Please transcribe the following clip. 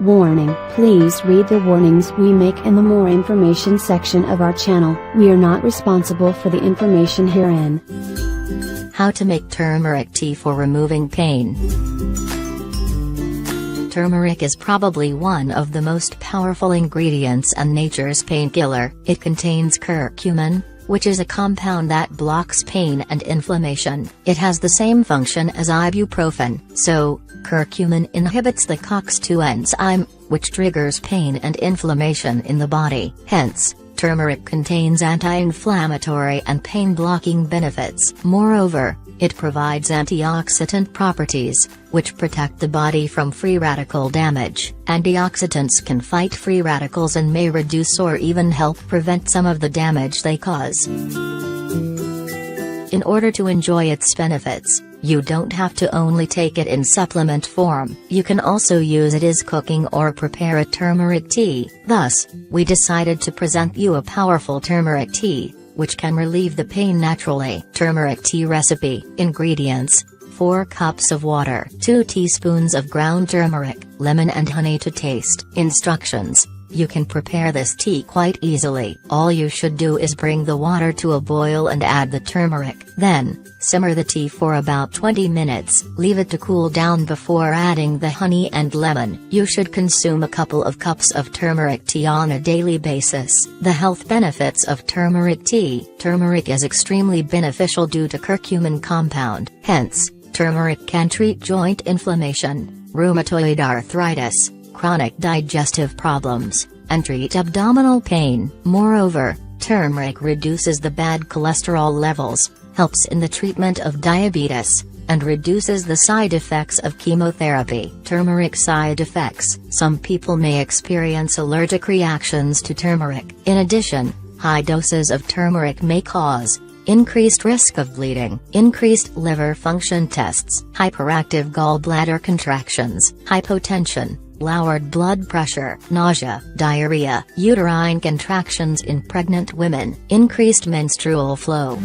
Warning: please read the warnings we make in the more information section of our channel. We are not responsible for the information herein. How to make turmeric tea for removing pain. Turmeric is probably one of the most powerful ingredients and nature's painkiller. It contains curcumin, which is a compound that blocks pain and inflammation. It has the same function as ibuprofen, so curcumin inhibits the COX-2 enzyme, which triggers pain and inflammation in the body. Hence, turmeric contains anti-inflammatory and pain-blocking benefits. Moreover, it provides antioxidant properties, which protect the body from free radical damage. Antioxidants can fight free radicals and may reduce or even help prevent some of the damage they cause. In order to enjoy its benefits, you don't have to only take it in supplement form. You can also use it as cooking or prepare a turmeric tea. Thus, we decided to present you a powerful turmeric tea, which can relieve the pain naturally. Turmeric tea recipe. Ingredients: 4 cups of water, 2 teaspoons of ground turmeric, lemon and honey to taste. Instructions: you can prepare this tea quite easily. All you should do is bring the water to a boil and add the turmeric. Then, simmer the tea for about 20 minutes. Leave it to cool down before adding the honey and lemon. You should consume a couple of cups of turmeric tea on a daily basis. The health benefits of turmeric tea. Turmeric is extremely beneficial due to curcumin compound. Hence, turmeric can treat joint inflammation, rheumatoid arthritis, chronic digestive problems, and treat abdominal pain. Moreover, turmeric reduces the bad cholesterol levels, helps in the treatment of diabetes, and reduces the side effects of chemotherapy. Turmeric side effects: some people may experience allergic reactions to turmeric. In addition, high doses of turmeric may cause increased risk of bleeding, increased liver function tests, hyperactive gallbladder contractions, hypotension, lowered blood pressure, nausea, diarrhea, uterine contractions in pregnant women, increased menstrual flow.